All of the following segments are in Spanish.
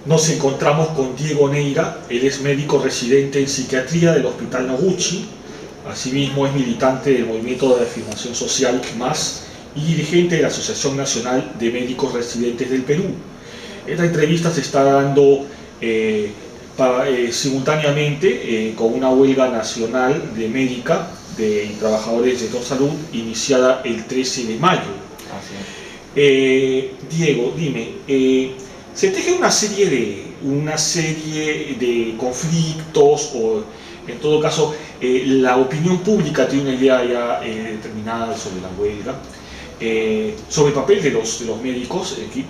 Nos encontramos con Diego Neira, él es médico residente en psiquiatría del Hospital Noguchi, asimismo es militante del Movimiento de Afirmación Social MAS y dirigente de la Asociación Nacional de Médicos Residentes del Perú. Esta entrevista se está dando simultáneamente con una huelga nacional de médica de trabajadores de salud iniciada el 13 de mayo. Diego, dime, se teje una serie de conflictos o, en todo caso, la opinión pública tiene una idea ya determinada sobre la huelga, sobre el papel de los médicos aquí,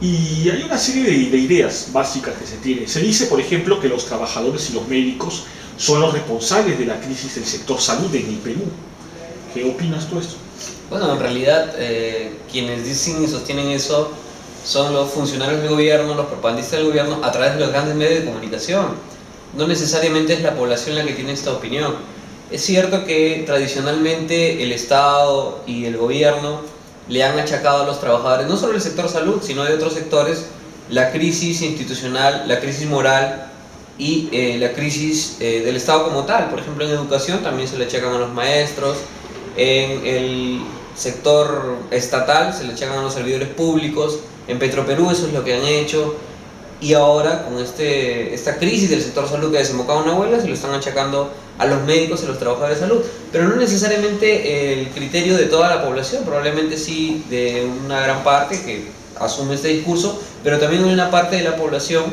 y hay una serie de ideas básicas que se tienen. Se dice, por ejemplo, que los trabajadores y los médicos son los responsables de la crisis del sector salud en el Perú. ¿Qué opinas tú de esto? Bueno, en realidad quienes dicen y sostienen eso son los funcionarios del gobierno, los propagandistas del gobierno a través de los grandes medios de comunicación. No necesariamente es la población la que tiene esta opinión. Es cierto que tradicionalmente el Estado y el gobierno le han achacado a los trabajadores, no solo del sector salud, sino de otros sectores, la crisis institucional, la crisis moral y la crisis del Estado como tal. Por ejemplo, en educación también se le achacan a los maestros, en el sector estatal se le achacan a los servidores públicos, en Petroperú eso es lo que han hecho, y ahora con esta crisis del sector salud que ha desembocado en una huelga se lo están achacando a los médicos y a los trabajadores de salud, pero no necesariamente el criterio de toda la población, probablemente sí de una gran parte que asume este discurso, pero también hay una parte de la población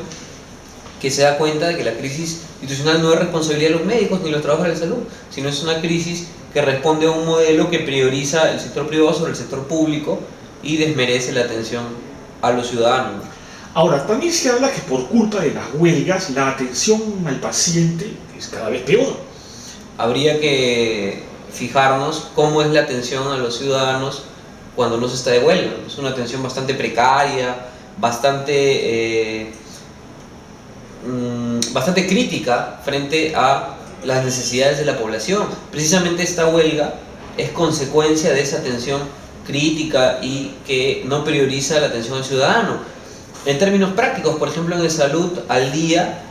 que se da cuenta de que la crisis institucional no es responsabilidad de los médicos ni de los trabajadores de salud, sino es una crisis que responde a un modelo que prioriza el sector privado sobre el sector público y desmerece la atención a los ciudadanos. Ahora, también se habla que por culpa de las huelgas la atención al paciente es cada vez peor. Habría que fijarnos cómo es la atención a los ciudadanos cuando no se está de huelga. Es una atención bastante precaria, bastante crítica frente a las necesidades de la población. Precisamente esta huelga es consecuencia de esa atención crítica y que no prioriza la atención al ciudadano. En términos prácticos, por ejemplo, en salud, al día,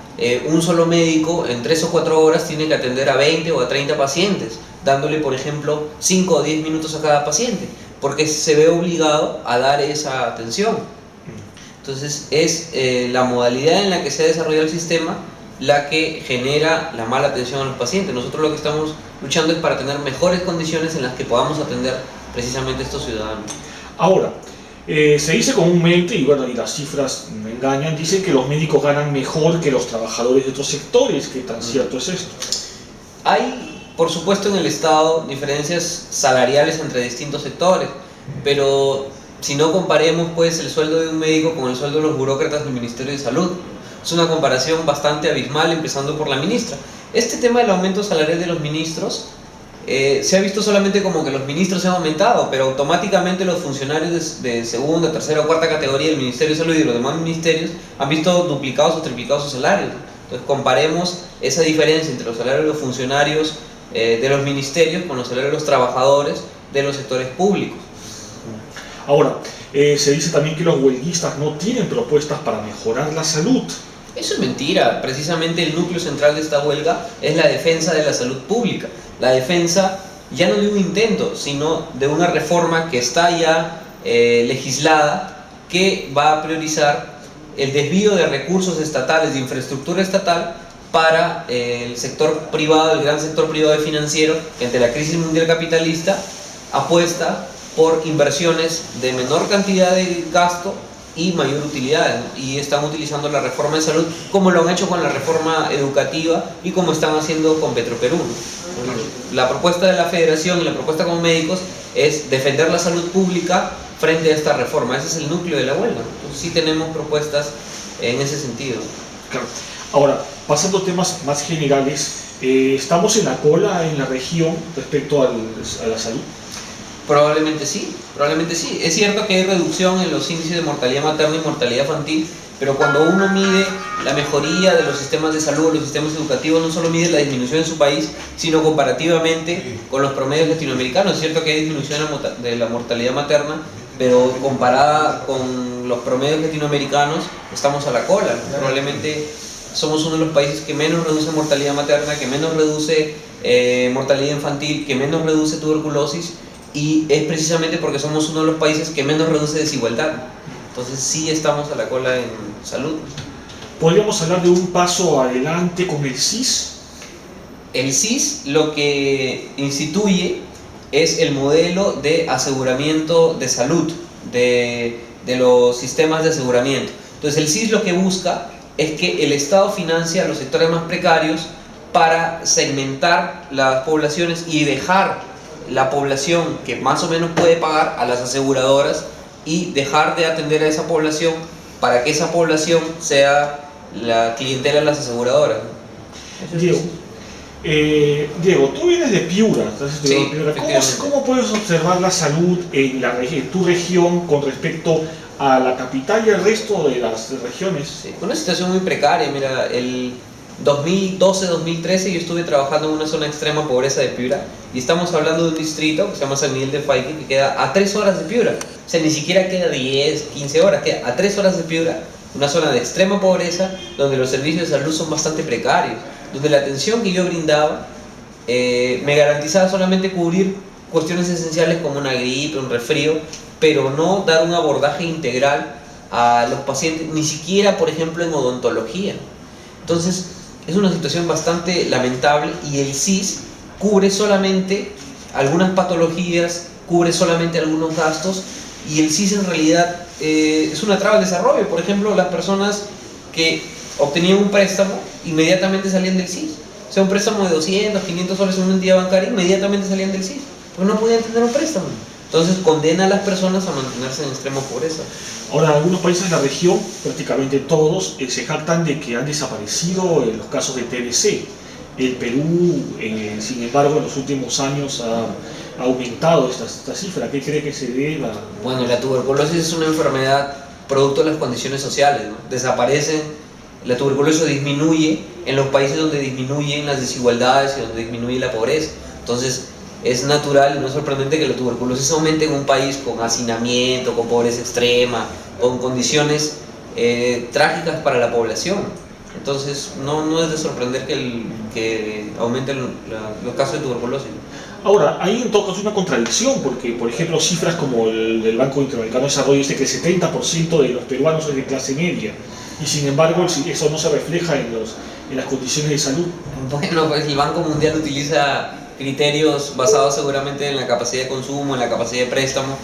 un solo médico en 3 o 4 horas tiene que atender a 20 o a 30 pacientes, dándole, por ejemplo, 5 o 10 minutos a cada paciente, porque se ve obligado a dar esa atención. Entonces, es la modalidad en la que se ha desarrollado el sistema la que genera la mala atención a los pacientes. Nosotros lo que estamos luchando es para tener mejores condiciones en las que podamos atender precisamente a estos ciudadanos. Ahora, se dice comúnmente, y bueno, y las cifras me engañan, dicen que los médicos ganan mejor que los trabajadores de otros sectores. ¿Qué tan cierto es esto? Hay, por supuesto, en el Estado diferencias salariales entre distintos sectores, pero si no comparemos pues el sueldo de un médico con el sueldo de los burócratas del Ministerio de Salud, es una comparación bastante abismal, empezando por la ministra. Este tema del aumento salarial de los ministros se ha visto solamente como que los ministros se han aumentado, pero automáticamente los funcionarios de segunda, tercera o cuarta categoría del Ministerio de Salud y de los demás ministerios han visto duplicados o triplicados sus salarios. Entonces comparemos esa diferencia entre los salarios de los funcionarios de los ministerios con los salarios de los trabajadores de los sectores públicos. Ahora, se dice también que los huelguistas no tienen propuestas para mejorar la salud. Eso es mentira. Precisamente el núcleo central de esta huelga es la defensa de la salud pública. La defensa ya no de un intento, sino de una reforma que está ya legislada, que va a priorizar el desvío de recursos estatales, de infraestructura estatal, para el sector privado, el gran sector privado y financiero, que ante la crisis mundial capitalista apuesta por inversiones de menor cantidad de gasto y mayor utilidad, y están utilizando la reforma de salud como lo han hecho con la reforma educativa y como están haciendo con Petroperú. La propuesta de la federación y la propuesta como médicos es defender la salud pública frente a esta reforma. Ese es el núcleo de la huelga. Entonces sí tenemos propuestas en ese sentido. Claro. Ahora, pasando a temas más generales, ¿estamos en la cola en la región respecto a la salud? Probablemente sí, probablemente sí. Es cierto que hay reducción en los índices de mortalidad materna y mortalidad infantil, pero cuando uno mide la mejoría de los sistemas de salud, los sistemas educativos, no solo mide la disminución en su país, sino comparativamente con los promedios latinoamericanos. Es cierto que hay disminución de la mortalidad materna, pero comparada con los promedios latinoamericanos, estamos a la cola. Probablemente somos uno de los países que menos reduce mortalidad materna, que menos reduce mortalidad infantil, que menos reduce tuberculosis, y es precisamente porque somos uno de los países que menos reduce desigualdad. Entonces sí estamos a la cola en salud. ¿Podríamos hablar de un paso adelante con el SIS? El SIS lo que instituye es el modelo de aseguramiento de salud, de los sistemas de aseguramiento. Entonces el SIS lo que busca es que el Estado financie a los sectores más precarios para segmentar las poblaciones y dejar la población que más o menos puede pagar a las aseguradoras y dejar de atender a esa población para que esa población sea la clientela de las aseguradoras. Diego, tú vienes de Piura, Sí, Piura. ¿Cómo puedes observar la salud en tu región con respecto a la capital y el resto de las regiones? Sí, una situación muy precaria. Mira, el 2012-2013 yo estuve trabajando en una zona de extrema pobreza de Piura, y estamos hablando de un distrito que se llama San Miguel de Faique, que queda a 3 horas de Piura. O sea, ni siquiera queda 10, 15 horas, queda a 3 horas de Piura, una zona de extrema pobreza donde los servicios de salud son bastante precarios, donde la atención que yo brindaba me garantizaba solamente cubrir cuestiones esenciales como una gripe, un resfrío, pero no dar un abordaje integral a los pacientes, ni siquiera, por ejemplo, en odontología. Entonces, es una situación bastante lamentable, y el SIS cubre solamente algunas patologías, cubre solamente algunos gastos, y el SIS en realidad es una traba al desarrollo. Por ejemplo, las personas que obtenían un préstamo inmediatamente salían del SIS. O sea, un préstamo de 200, 500 soles en una entidad bancaria, inmediatamente salían del SIS, porque no podían tener un préstamo. Entonces condena a las personas a mantenerse en extrema pobreza. Ahora, en algunos países de la región, prácticamente todos, se jactan de que han desaparecido los casos de TBC. El Perú, sin embargo, en los últimos años ha aumentado esta cifra. ¿Qué cree que se deba? Bueno, la tuberculosis es una enfermedad producto de las condiciones sociales, ¿no? Desaparecen, la tuberculosis disminuye en los países donde disminuyen las desigualdades y donde disminuye la pobreza. Entonces, es natural y no es sorprendente que la tuberculosis aumente en un país con hacinamiento, con pobreza extrema, con condiciones trágicas para la población. Entonces, no es de sorprender que aumenten los casos de tuberculosis. Ahora, hay en todo caso una contradicción, porque, por ejemplo, cifras como el del Banco Interamericano de Desarrollo dice que el 70% de los peruanos es de clase media, y sin embargo eso no se refleja en las condiciones de salud. Bueno, pues el Banco Mundial utiliza criterios basados seguramente en la capacidad de consumo, en la capacidad de préstamo,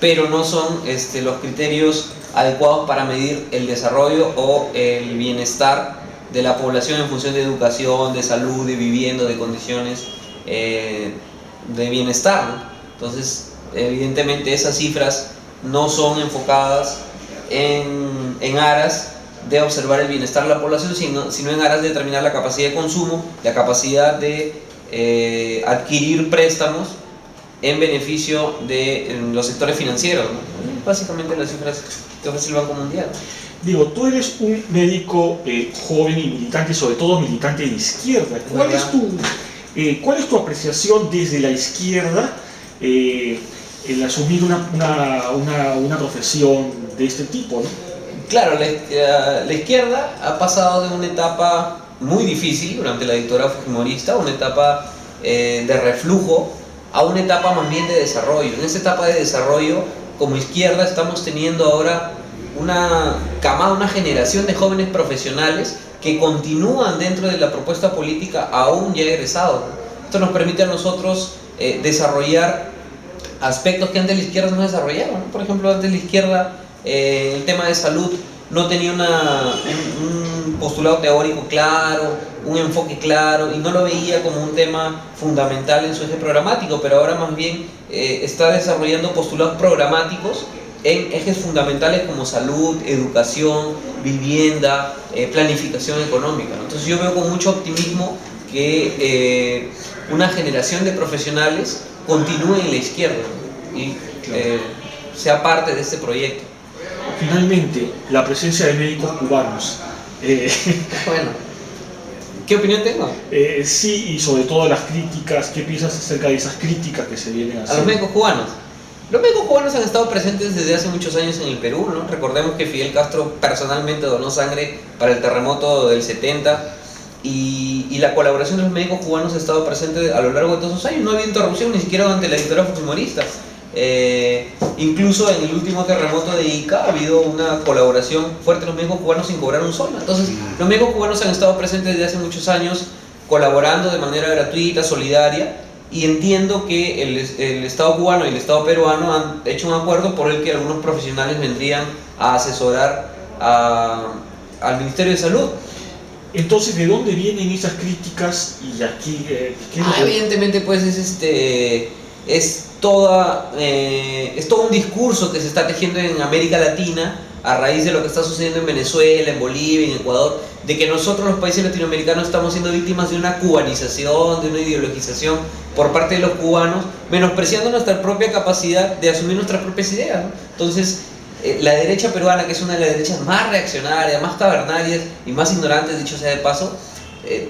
pero no son los criterios adecuados para medir el desarrollo o el bienestar de la población en función de educación, de salud, de vivienda, de condiciones de bienestar, ¿no? Entonces, evidentemente esas cifras no son enfocadas en aras de observar el bienestar de la población, sino en aras de determinar la capacidad de consumo, la capacidad de adquirir préstamos en beneficio de los sectores financieros, ¿no? Básicamente las cifras que ofrece el Banco Mundial. Digo, tú eres un médico joven y militante, sobre todo militante de izquierda. ¿Cuál es tu apreciación desde la izquierda el asumir una profesión de este tipo, ¿no? Claro, la izquierda ha pasado de una etapa muy difícil durante la dictadura fujimorista, una etapa de reflujo, a una etapa más bien de desarrollo. En esta etapa de desarrollo, como izquierda, estamos teniendo ahora una camada, una generación de jóvenes profesionales que continúan dentro de la propuesta política aún ya egresados. Esto nos permite a nosotros desarrollar aspectos que antes la izquierda no desarrollaba, ¿no? Por ejemplo, antes la izquierda, el tema de salud no tenía un postulado teórico claro, un enfoque claro, y no lo veía como un tema fundamental en su eje programático, pero ahora más bien está desarrollando postulados programáticos en ejes fundamentales como salud, educación, vivienda, planificación económica, ¿no? Entonces yo veo con mucho optimismo que una generación de profesionales continúe en la izquierda, ¿no? Y sea parte de este proyecto. Finalmente, la presencia de médicos cubanos. Bueno, ¿qué opinión tengo? Sí, y sobre todo las críticas, ¿qué piensas acerca de esas críticas que se vienen a hacer? A los médicos cubanos. Los médicos cubanos han estado presentes desde hace muchos años en el Perú, ¿no? Recordemos que Fidel Castro personalmente donó sangre para el terremoto del 70 y la colaboración de los médicos cubanos ha estado presente a lo largo de todos esos años. No había interrupción ni siquiera durante la dictadura fujimorista. Incluso en el último terremoto de Ica ha habido una colaboración fuerte de los médicos cubanos sin cobrar un sol. Entonces, los médicos cubanos han estado presentes desde hace muchos años, colaborando de manera gratuita, solidaria, y entiendo que el Estado cubano y el Estado peruano han hecho un acuerdo por el que algunos profesionales vendrían a asesorar al Ministerio de Salud. Entonces, ¿de dónde vienen esas críticas? Y aquí, ¿qué es lo que... Evidentemente, pues es todo un discurso que se está tejiendo en América Latina a raíz de lo que está sucediendo en Venezuela, en Bolivia, en Ecuador, de que nosotros los países latinoamericanos estamos siendo víctimas de una cubanización, de una ideologización por parte de los cubanos, menospreciando nuestra propia capacidad de asumir nuestras propias ideas, ¿no? Entonces, la derecha peruana, que es una de las derechas más reaccionarias, más tabernarias y más ignorantes, dicho sea de paso,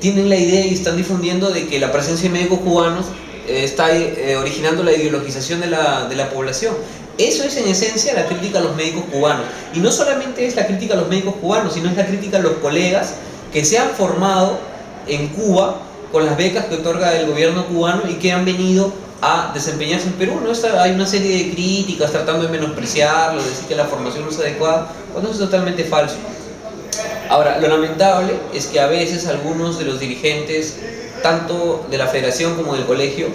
tienen la idea y están difundiendo de que la presencia de médicos cubanos está originando la ideologización de la población. Eso es en esencia la crítica a los médicos cubanos. Y no solamente es la crítica a los médicos cubanos, sino es la crítica a los colegas que se han formado en Cuba con las becas que otorga el gobierno cubano y que han venido a desempeñarse en Perú, ¿no? Hay una serie de críticas tratando de menospreciarlo, de decir que la formación no es adecuada, cuando eso es totalmente falso. Ahora, lo lamentable es que a veces algunos de los dirigentes, tanto de la federación como del colegio,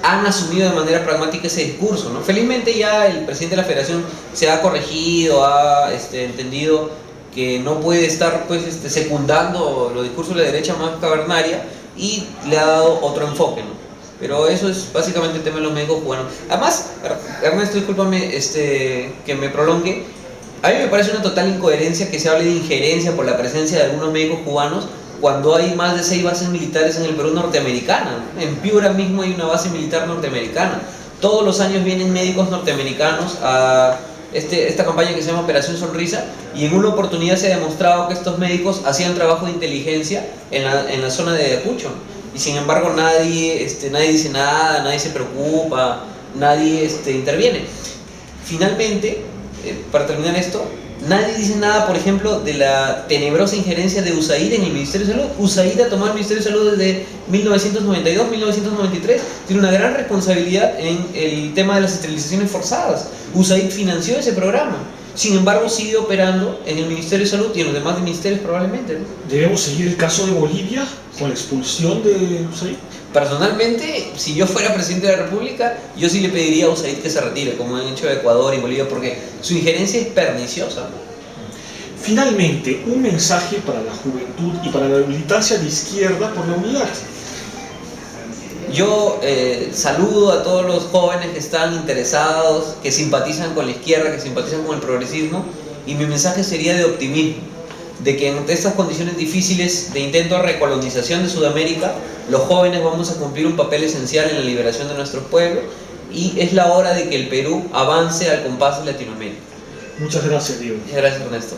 han asumido de manera pragmática ese discurso, ¿no? Felizmente ya el presidente de la federación se ha corregido, ha entendido que no puede estar pues, secundando los discursos de la derecha más cavernaria y le ha dado otro enfoque, ¿no? Pero eso es básicamente el tema de los médicos cubanos. Además, Ernesto, discúlpame que me prolongue, a mí me parece una total incoherencia que se hable de injerencia por la presencia de algunos médicos cubanos cuando hay más de 6 bases militares en el Perú norteamericana. En Piura mismo hay una base militar norteamericana. Todos los años vienen médicos norteamericanos a esta campaña que se llama Operación Sonrisa, y en una oportunidad se ha demostrado que estos médicos hacían trabajo de inteligencia en la zona de Ayacucho. Y sin embargo nadie dice nada, nadie se preocupa, nadie interviene. Finalmente, para terminar esto, nadie dice nada, por ejemplo, de la tenebrosa injerencia de USAID en el Ministerio de Salud. USAID ha tomado el Ministerio de Salud desde 1992, 1993. Tiene una gran responsabilidad en el tema de las esterilizaciones forzadas. USAID financió ese programa. Sin embargo, sigue operando en el Ministerio de Salud y en los demás ministerios probablemente, ¿no? ¿Debemos seguir el caso de Bolivia con la expulsión de USAID? Personalmente, si yo fuera presidente de la República, yo sí le pediría a USAID que se retire, como han hecho Ecuador y Bolivia, porque su injerencia es perniciosa, ¿no? Finalmente, un mensaje para la juventud y para la militancia de izquierda por la unidad. Yo saludo a todos los jóvenes que están interesados, que simpatizan con la izquierda, que simpatizan con el progresismo, y mi mensaje sería de optimismo, de que ante estas condiciones difíciles de intento de recolonización de Sudamérica, los jóvenes vamos a cumplir un papel esencial en la liberación de nuestros pueblos, y es la hora de que el Perú avance al compás de Latinoamérica. Muchas gracias, Diego. Muchas gracias, Ernesto.